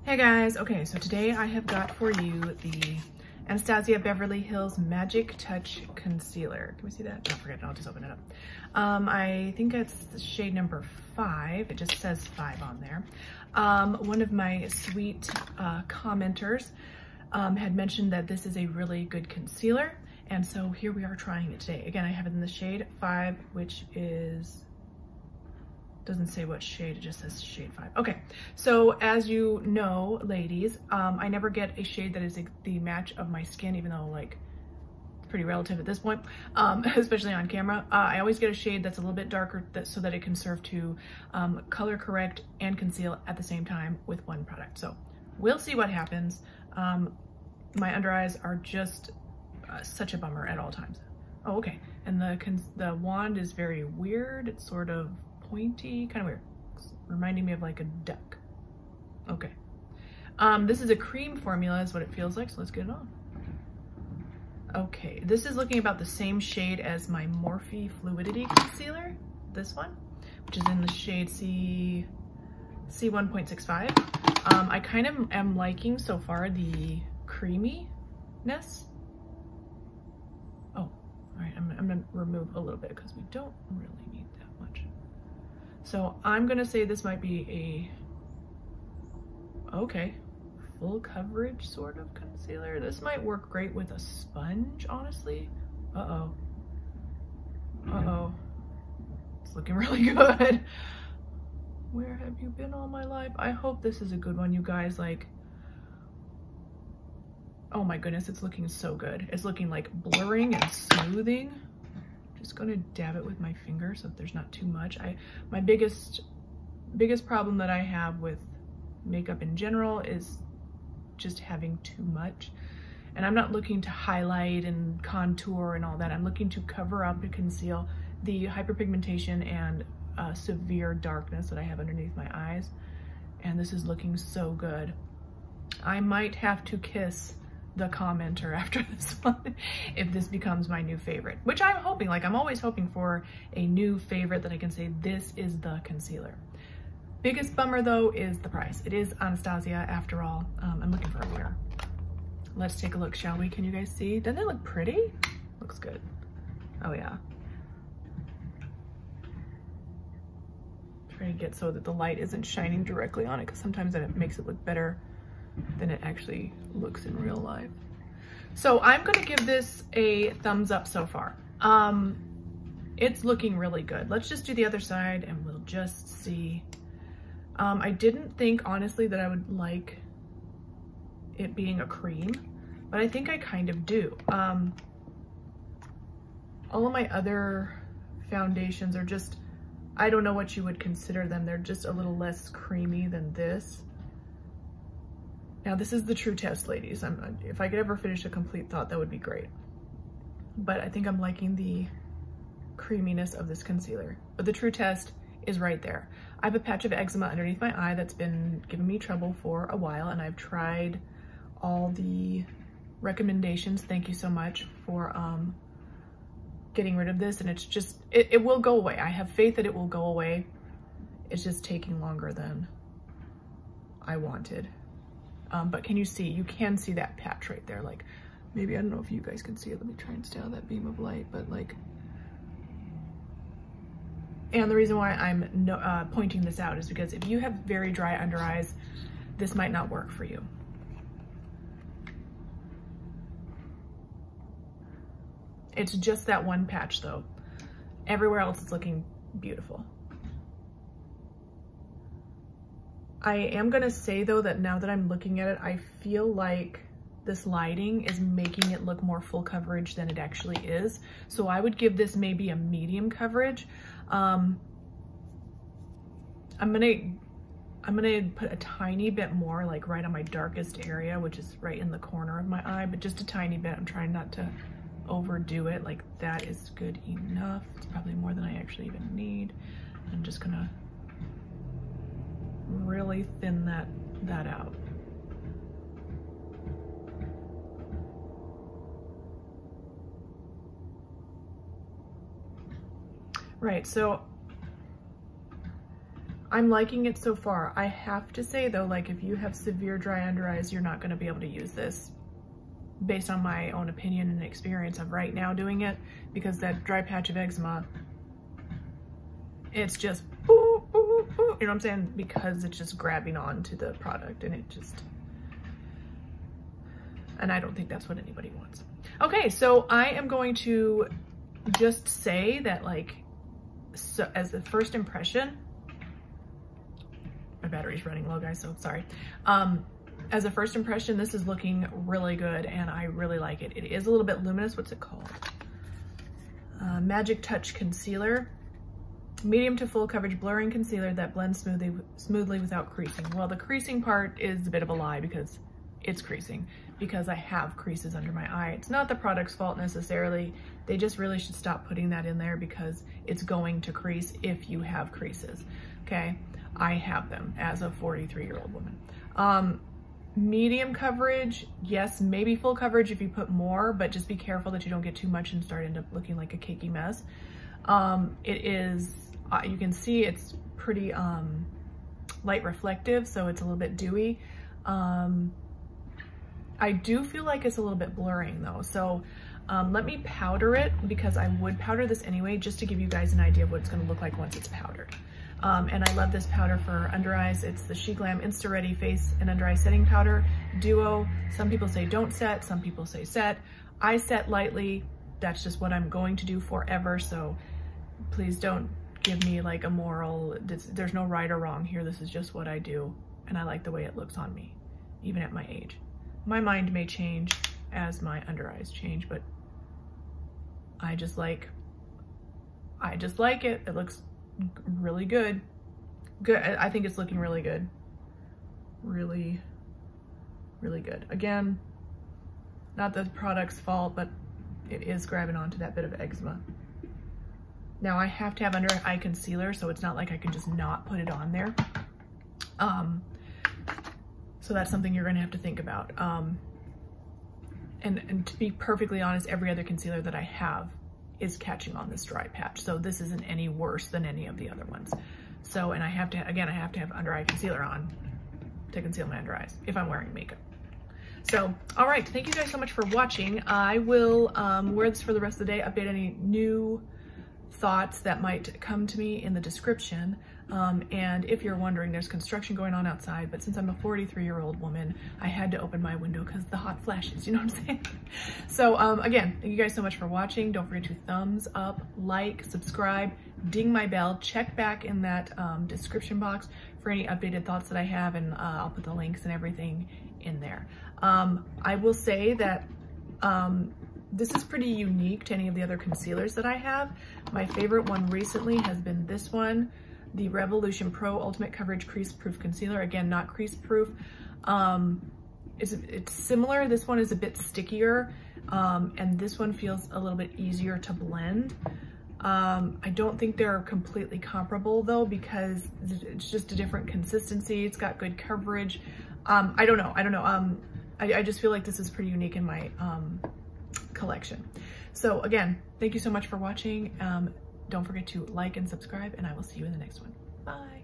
Hey guys, okay, so today I have got for you the Anastasia Beverly Hills Magic Touch Concealer. Can we see that? Don't forget, I'll just open it up. I think it's the shade number 5. It just says 5 on there. One of my sweet commenters had mentioned that this is a really good concealer, and so here we are trying it today. Again, I have it in the shade 5, which is, doesn't say what shade, it just says shade 5. Okay, so as you know, ladies, I never get a shade that is the match of my skin, even though like it's pretty relative at this point, especially on camera. I always get a shade that's a little bit darker so that it can serve to color correct and conceal at the same time with one product. So we'll see what happens. My under eyes are just such a bummer at all times. Oh, okay, and the wand is very weird. It's sort of pointy, kind of weird. It's reminding me of like a duck. Okay. This is a cream formula is what it feels like, so let's get it on. Okay, this is looking about the same shade as my Morphe Fluidity Concealer, this one, which is in the shade C1.65. I kind of am liking so far the creaminess. Oh, all right, I'm gonna remove a little bit because we don't really need that much. So I'm gonna say this might be a, okay, full coverage sort of concealer. This might work great with a sponge, honestly. Uh-oh. Uh-oh. It's looking really good. Where have you been all my life? I hope this is a good one, you guys. Like, oh my goodness, it's looking so good. It's looking like blurring and smoothing. Just gonna dab it with my finger so that there's not too much. My biggest problem that I have with makeup in general is just having too much. And I'm not looking to highlight and contour and all that. I'm looking to cover up and conceal the hyperpigmentation and severe darkness that I have underneath my eyes. And this is looking so good. I might have to kiss the commenter after this one if this becomes my new favorite, which I'm hoping. Like, I'm always hoping for a new favorite that I can say this is the concealer. Biggest bummer though is the price. It is Anastasia after all. I'm looking for a mirror. Let's take a look, shall we? Can you guys see? Doesn't it look pretty? Looks good. Oh yeah. Trying to get so that the light isn't shining directly on it, because sometimes then it makes it look better than it actually looks in real life. So I'm gonna give this a thumbs up so far. It's looking really good. Let's just do the other side and we'll just see. I didn't think honestly that I would like it being a cream, but I think I kind of do. All of my other foundations are just, I don't know what you would consider them. They're just a little less creamy than this. Now this is the true test, ladies. If I could ever finish a complete thought, that would be great. But I think I'm liking the creaminess of this concealer. But the true test is right there. I have a patch of eczema underneath my eye that's been giving me trouble for a while, and I've tried all the recommendations. Thank you so much for getting rid of this, and it's just, it will go away. I have faith that it will go away. It's just taking longer than I wanted. But can you see? You can see that patch right there. Like, maybe, I don't know if you guys can see it. Let me try and stay on that beam of light, but like, and the reason why I'm pointing this out is because if you have very dry under eyes, this might not work for you. It's just that one patch though. Everywhere else is looking beautiful. I am gonna say though that now that I'm looking at it, I feel like this lighting is making it look more full coverage than it actually is. So I would give this maybe a medium coverage. I'm gonna put a tiny bit more, like right on my darkest area, which is right in the corner of my eye, but just a tiny bit. I'm trying not to overdo it. Like, that is good enough. It's probably more than I actually even need. I'm just gonna really thin that out. Right, so I'm liking it so far. I have to say though, like if you have severe dry under eyes, you're not gonna be able to use this based on my own opinion and experience of right now doing it, because that dry patch of eczema, it's just, you know what I'm saying? Because it's just grabbing onto the product and and I don't think that's what anybody wants. Okay, so I am going to just say that, like, so as the first impression, my battery's running low, guys, so sorry. As a first impression, this is looking really good and I really like it. It is a little bit luminous. What's it called? Magic Touch Concealer. Medium to full coverage blurring concealer that blends smoothly without creasing. Well, the creasing part is a bit of a lie because it's creasing, because I have creases under my eye. It's not the product's fault necessarily. They just really should stop putting that in there because it's going to crease if you have creases, okay? I have them as a 43-year-old woman. Medium coverage, yes, maybe full coverage if you put more, but just be careful that you don't get too much and end up looking like a cakey mess. It is, you can see it's pretty light reflective, so it's a little bit dewy. I do feel like it's a little bit blurring though, so let me powder it, because I would powder this anyway, just to give you guys an idea of what it's gonna look like once it's powdered. And I love this powder for under eyes. It's the SheGlam Insta Ready Face and Under Eye Setting Powder Duo. Some people say don't set, some people say set. I set lightly. That's just what I'm going to do forever, so please don't give me like a moral, there's no right or wrong here. This is just what I do, and I like the way it looks on me, even at my age. My mind may change as my under eyes change, but I just like it. It looks really good. I think it's looking really good. Really, really good. Again, not the product's fault, but it is grabbing onto that bit of eczema. Now I have to have under eye concealer, so it's not like I can just not put it on there. So that's something you're gonna have to think about. And to be perfectly honest, every other concealer that I have is catching on this dry patch. So this isn't any worse than any of the other ones. So, and I have to, again, I have to have under eye concealer on to conceal my under eyes if I'm wearing makeup. So, all right, thank you guys so much for watching. I will wear this for the rest of the day, update any new thoughts that might come to me in the description. And if you're wondering, there's construction going on outside, but since I'm a 43-year-old woman, I had to open my window because the hot flashes, you know what I'm saying? So again, thank you guys so much for watching. Don't forget to thumbs up, like, subscribe, ding my bell, check back in that description box for any updated thoughts that I have, and I'll put the links and everything in there. I will say that this is pretty unique to any of the other concealers that I have. My favorite one recently has been this one, the Revolution Pro Ultimate Coverage Crease Proof Concealer. Again, not crease proof. It's similar. This one is a bit stickier, and this one feels a little bit easier to blend. I don't think they're completely comparable though, because it's just a different consistency. It's got good coverage. I don't know. I just feel like this is pretty unique in my collection. So again, thank you so much for watching. Don't forget to like and subscribe, and I will see you in the next one. Bye.